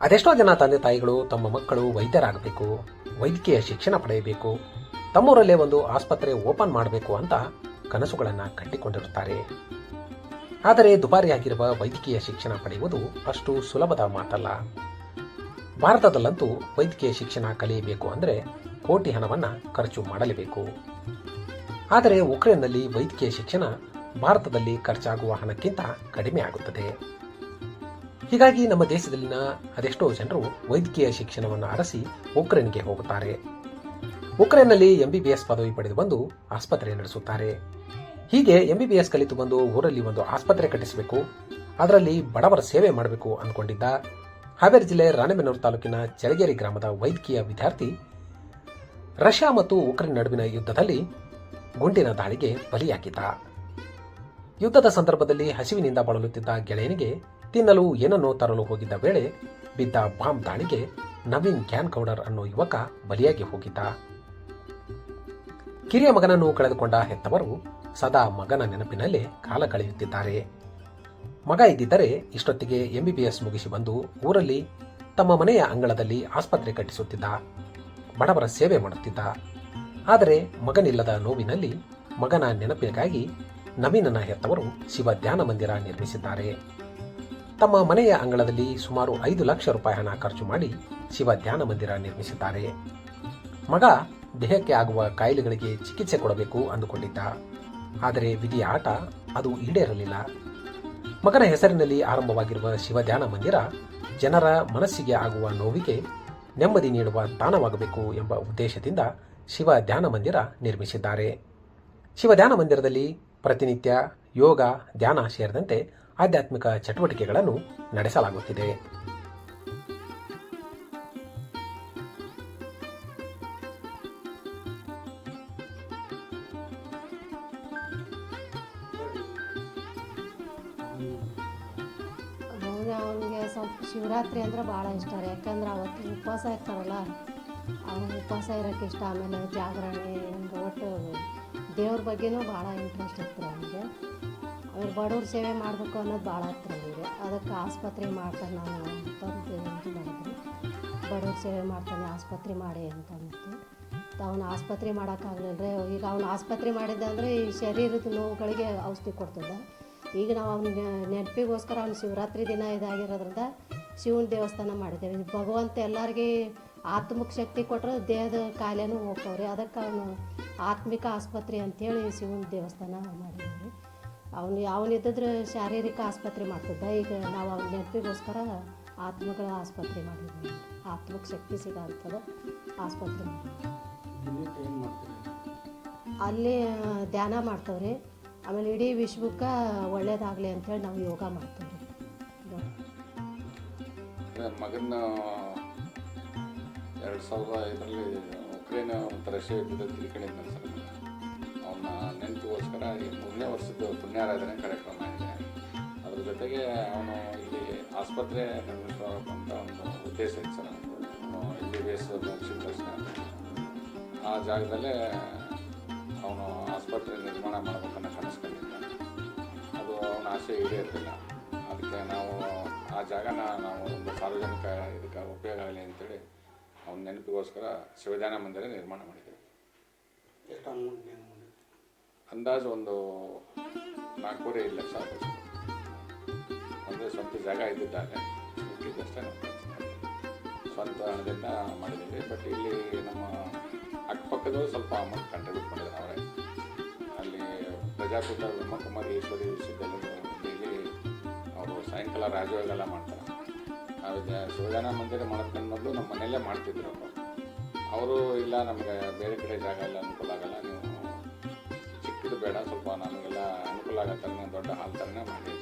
ಅದೆಷ್ಟೋ ಜನ ತಂದೆ ತಾಯಿಗಳು ತಮ್ಮ ಮಕ್ಕಳು ವೈದ್ಯರಾಗಬೇಕು, ವೈದ್ಯಕೀಯ ಶಿಕ್ಷಣ ಪಡೆಯಬೇಕು, ತಮ್ಮೂರಲ್ಲೇ ಒಂದು ಆಸ್ಪತ್ರೆ ಓಪನ್ ಮಾಡಬೇಕು ಅಂತ ಕನಸುಗಳನ್ನು ಕಟ್ಟಿಕೊಂಡಿರುತ್ತಾರೆ. ಆದರೆ ದುಬಾರಿಯಾಗಿರುವ ವೈದ್ಯಕೀಯ ಶಿಕ್ಷಣ ಪಡೆಯುವುದು ಅಷ್ಟು ಸುಲಭದ ಮಾತಲ್ಲ. ಭಾರತದಲ್ಲಂತೂ ವೈದ್ಯಕೀಯ ಶಿಕ್ಷಣ ಕಲಿಯಬೇಕು ಅಂದರೆ ಕೋಟಿ ಹಣವನ್ನು ಖರ್ಚು ಮಾಡಲೇಬೇಕು. ಆದರೆ ಉಕ್ರೇನ್ನಲ್ಲಿ ವೈದ್ಯಕೀಯ ಶಿಕ್ಷಣ ಭಾರತದಲ್ಲಿ ಖರ್ಚಾಗುವ ಹಣಕ್ಕಿಂತ ಕಡಿಮೆ ಆಗುತ್ತದೆ. ಹೀಗಾಗಿ ನಮ್ಮ ದೇಶದಲ್ಲಿನ ಅದೆಷ್ಟೋ ಜನರು ವೈದ್ಯಕೀಯ ಶಿಕ್ಷಣವನ್ನು ಅರಸಿ ಉಕ್ರೇನ್ಗೆ ಹೋಗುತ್ತಾರೆ. ಉಕ್ರೇನ್ನಲ್ಲಿ MBBS ಪದವಿ ಪಡೆದು ಬಂದು ಆಸ್ಪತ್ರೆ ನಡೆಸುತ್ತಾರೆ. ಹೀಗೆ MBBS ಕಲಿತು ಬಂದು ಊರಲ್ಲಿ ಒಂದು ಆಸ್ಪತ್ರೆ ಕಟ್ಟಿಸಬೇಕು, ಅದರಲ್ಲಿ ಬಡವರ ಸೇವೆ ಮಾಡಬೇಕು ಅಂದ್ಕೊಂಡಿದ್ದ ಹಾವೇರಿ ಜಿಲ್ಲೆ ರಾಣೆಬೆನ್ನೂರು ತಾಲೂಕಿನ ಚಳಗೇರಿ ಗ್ರಾಮದ ವೈದ್ಯಕೀಯ ವಿದ್ಯಾರ್ಥಿ ರಷ್ಯಾ ಮತ್ತು ಉಕ್ರೇನ್ ನಡುವಿನ ಯುದ್ಧದಲ್ಲಿ ಗುಂಡಿನ ದಾಳಿಗೆ ಬಲಿಯಾಗಿದ್ದ. ಯುದ್ಧದ ಸಂದರ್ಭದಲ್ಲಿ ಹಸಿವಿನಿಂದ ಬಳಲುತ್ತಿದ್ದ ಗೆಳೆಯನಿಗೆ ತಿನ್ನಲು ಏನನ್ನೋ ತರಲು ಹೋಗಿದ್ದ ವೇಳೆ ಬಿದ್ದ ಬಾಂಬ್ ದಾಳಿಗೆ ನವೀನ್ ಗ್ಯಾನ್ಕೌಡರ್ ಅನ್ನೋ ಯುವಕ ಬಲಿಯಾಗಿ ಹೋಗಿದ್ದ. ಕಿರಿಯ ಮಗನನ್ನು ಕಳೆದುಕೊಂಡ ಹೆತ್ತವರು ಸದಾ ಮಗನ ನೆನಪಿನಲ್ಲೇ ಕಾಲ ಕಳೆಯುತ್ತಿದ್ದಾರೆ. ಮಗ ಇದ್ದಿದ್ದರೆ ಇಷ್ಟೊತ್ತಿಗೆ MBBS ಮುಗಿಸಿ ಬಂದು ಊರಲ್ಲಿ ತಮ್ಮ ಮನೆಯ ಅಂಗಳದಲ್ಲಿ ಆಸ್ಪತ್ರೆ ಕಟ್ಟಿಸುತ್ತಿದ್ದ, ಬಡವರ ಸೇವೆ ಮಾಡುತ್ತಿದ್ದ. ಆದರೆ ಮಗನಿಲ್ಲದ ನೋವಿನಲ್ಲಿ ಮಗನ ನೆನಪಿಗಾಗಿ ನವೀನನ ಹೆತ್ತವರು ಶಿವ ಧ್ಯಾನ ಮಂದಿರ ನಿರ್ಮಿಸಿದ್ದಾರೆ. ತಮ್ಮ ಮನೆಯ ಅಂಗಳದಲ್ಲಿ ಸುಮಾರು 5 ಲಕ್ಷ ರೂಪಾಯಿ ಹಣ ಖರ್ಚು ಮಾಡಿ ಶಿವ ಧ್ಯಾನ ಮಂದಿರ ನಿರ್ಮಿಸಿದ್ದಾರೆ. ಮಗ ದೇಹಕ್ಕೆ ಆಗುವ ಕಾಯಿಲೆಗಳಿಗೆ ಚಿಕಿತ್ಸೆ ಕೊಡಬೇಕು ಅಂದುಕೊಂಡಿದ್ದ. ಆದರೆ ವಿಧಿಯ ಆಟ ಅದು ಈಡೇರಲಿಲ್ಲ. ಮಗನ ಹೆಸರಿನಲ್ಲಿ ಆರಂಭವಾಗಿರುವ ಶಿವ ಧ್ಯಾನ ಮಂದಿರ ಜನರ ಮನಸ್ಸಿಗೆ ಆಗುವ ನೋವಿಗೆ ನೆಮ್ಮದಿ ನೀಡುವ ತಾಣವಾಗಬೇಕು ಎಂಬ ಉದ್ದೇಶದಿಂದ ಶಿವ ಧ್ಯಾನ ಮಂದಿರ ನಿರ್ಮಿಸಿದ್ದಾರೆ. ಶಿವ ಧ್ಯಾನ ಮಂದಿರದಲ್ಲಿ ಪ್ರತಿನಿತ್ಯ ಯೋಗ, ಧ್ಯಾನ ಸೇರಿದಂತೆ ಆಧ್ಯಾತ್ಮಿಕ ಚಟುವಟಿಕೆಗಳನ್ನು ನಡೆಸಲಾಗುತ್ತಿದೆ. ಅವನಿಗೆ ಸ್ವಲ್ಪ ಶಿವರಾತ್ರಿ ಅಂದ್ರೆ ಭಾಳ ಇಷ್ಟ ರೀ. ಯಾಕಂದ್ರೆ ಅವತ್ತು ಉಪವಾಸ ಇರ್ತಾರಲ್ಲ, ಅವ್ನು ಉಪವಾಸ ಇರೋಕ್ಕೆ ಇಷ್ಟ. ಆಮೇಲೆ ಜಾಗರಣೆ ಒಟ್ಟು ದೇವ್ರ ಬಗ್ಗೆನೂ ಭಾಳ ಇಂಟ್ರೆಸ್ಟ್ ಇರ್ತದೆ ಅವನಿಗೆ. ಆಮೇಲೆ ಬಡವ್ರ ಸೇವೆ ಮಾಡಬೇಕು ಅನ್ನೋದು ಭಾಳ ಹತ್ರ ಅವನಿಗೆ. ಅದಕ್ಕೆ ಆಸ್ಪತ್ರೆ ಮಾಡ್ತಾನೆ, ನಾನು ತಂದು ಇದು ಮಾಡಿದ್ರಿ, ಬಡವ್ರ ಸೇವೆ ಮಾಡ್ತಾನೆ, ಆಸ್ಪತ್ರೆ ಮಾಡಿ ಅಂತ ಅಂತು. ಅವನು ಆಸ್ಪತ್ರೆ ಮಾಡೋಕ್ಕಾಗಲಿಲ್ಲ ರೀ. ಈಗ ಅವನು ಆಸ್ಪತ್ರೆ ಮಾಡಿದ್ದಂದರೆ ಈ ಶರೀರದ ನೋವುಗಳಿಗೆ ಔಷಧಿ ಕೊಡ್ತಿದ್ದ. ಈಗ ನಾವು ಅವನಿಗೆ ನೆನಪಿಗೋಸ್ಕರ ಅವ್ನು ಶಿವರಾತ್ರಿ ದಿನ ಇದಾಗಿರೋದ್ರಿಂದ ಶಿವನ ದೇವಸ್ಥಾನ ಮಾಡಿದ್ದೇವೆ. ಭಗವಂತ ಎಲ್ಲರಿಗೆ ಆತ್ಮಕ್ಕೆ ಶಕ್ತಿ ಕೊಟ್ಟರೆ ದೇಹದ ಕಾಯಿಲೆನೂ ಹೋಗ್ತಾವ್ರಿ. ಅದಕ್ಕೆ ಅವನು ಆತ್ಮಿಕ ಆಸ್ಪತ್ರೆ ಅಂಥೇಳಿ ಶಿವನ ದೇವಸ್ಥಾನ ಮಾಡಿದ್ದೀವಿ. ಅವನಿದ್ದಿದ್ರೆ ಶಾರೀರಿಕ ಆಸ್ಪತ್ರೆ ಮಾಡ್ತಿದ್ದ. ಈಗ ನಾವು ಅವನ ನೆನಪಿಗೋಸ್ಕರ ಆತ್ಮಗಳ ಆಸ್ಪತ್ರೆ ಮಾಡಿದ್ದೀವಿ. ಆತ್ಮಕ್ಕೆ ಶಕ್ತಿ ಸಿಗೋಂಥದ್ದು ಆಸ್ಪತ್ರೆ ಮಾಡಿದ್ದೀವಿ. ಅಲ್ಲಿ ಧ್ಯಾನ ಮಾಡ್ತೇವ್ರಿ. ಆಮೇಲೆ ಇಡೀ ವಿಶ್ವಕ್ಕೆ ಒಳ್ಳೇದಾಗಲಿ ಅಂಥೇಳಿ ನಾವು ಯೋಗ ಮಾಡ್ತೇವೆ ರೀ. ಮಗನ 2005ರಲ್ಲಿ ಉಕ್ರೇನ್ ಮತ್ತು ರಷ್ಯಾ ಯುದ್ಧದಲ್ಲಿ ತಿಳ್ಕೊಂಡಿದ್ದ ಸರ್. ಅವನ ನೆನಪಿಗೋಸ್ಕರ ಈ 3ನೇ ವರ್ಷದ ಪುಣ್ಯಾರಾಧನೆ ಕಾರ್ಯಕ್ರಮ ಇದೆ. ಅದ್ರ ಜೊತೆಗೆ ಅವನು ಇಲ್ಲಿ ಆಸ್ಪತ್ರೆ ನಿರ್ಮಿಸುವಂಥ ಒಂದು ಉದ್ದೇಶ ಇತ್ತು ಸರ್. MBBS ಮುಗಿಸಿದ ತಕ್ಷಣ ಆ ಜಾಗದಲ್ಲೇ ಅವನು ಆಸ್ಪತ್ರೆ ನಿರ್ಮಾಣ ಮಾಡ್ಬೇಕನ್ನೋ ಕನಸ್ಕೊಂಡಿದ್ದ. ಅದು ಅವನ ಆಸೆ ಈಡೇರ್ತಿಲ್ಲ. ಅದಕ್ಕೆ ನಾವು ಆ ಜಾಗನ ನಾವು ಒಂದು ಸಾರ್ವಜನಿಕ ಇದಕ್ಕೆ ಉಪಯೋಗ ಆಗಲಿ ಅಂತೇಳಿ ಅವನ ನೆನಪಿಗೋಸ್ಕರ ಶಿವಧ್ಯಾನ ಮಂದಿರ ನಿರ್ಮಾಣ ಮಾಡಿದ್ದೇವೆ. ಅಂದಾಜು ಒಂದು 4.5 ಲಕ್ಷ ಆಗುತ್ತೆ. ಅಂದರೆ ಸ್ವಂತ ಜಾಗ ಇದ್ದಿದ್ದಾಗೆ ಇದ್ದಷ್ಟೇ ನಾವು ಸ್ವಂತ ಹಣದಿಂದ ಮಾಡಿದ್ದೀವಿ. ಬಟ್ ಇಲ್ಲಿ ನಮ್ಮ ಅಕ್ಕಪಕ್ಕದವರು ಸ್ವಲ್ಪ ಅಮೌಂಟ್ ಕಾಂಟ್ರಿಬ್ಯೂಟ್ ಮಾಡಿದ್ದಾರೆ ಅವರೇ. ಅಲ್ಲಿ ಪ್ರಜಾಪಿತ ಬ್ರಹ್ಮಕುಮಾರಿ ಈಶ್ವರಿ ವಿಶ್ವವಿದ್ಯಾಲಯದಲ್ಲಿ ಅವರು ಸಾಯಂಕಾಲ ರಾಜಯೋಗೆಲ್ಲ ಮಾಡ್ತಾರೆ. ನಾವು ಶಿವಧ್ಯಾನ ಮಂದಿರ ಮಾಡೋದಕ್ಕೆ ಮೊದಲು ನಮ್ಮ ಮನೆಯಲ್ಲೇ ಮಾಡ್ತಿದ್ರು. ಅವರು ಇಲ್ಲ, ನಮಗೆ ಬೇರೆ ಕಡೆ ಜಾಗ ಎಲ್ಲ ಅನುಕೂಲ ಆಗಲ್ಲ, ನೀವು ಚಿಕ್ಕದು ಬೇಡ, ಸ್ವಲ್ಪ ನಮಗೆಲ್ಲ ಅನುಕೂಲ ಆಗೋ ಥರನೇ ದೊಡ್ಡ ಹಾಲ್ ಥರನೇ ಮಾಡಿ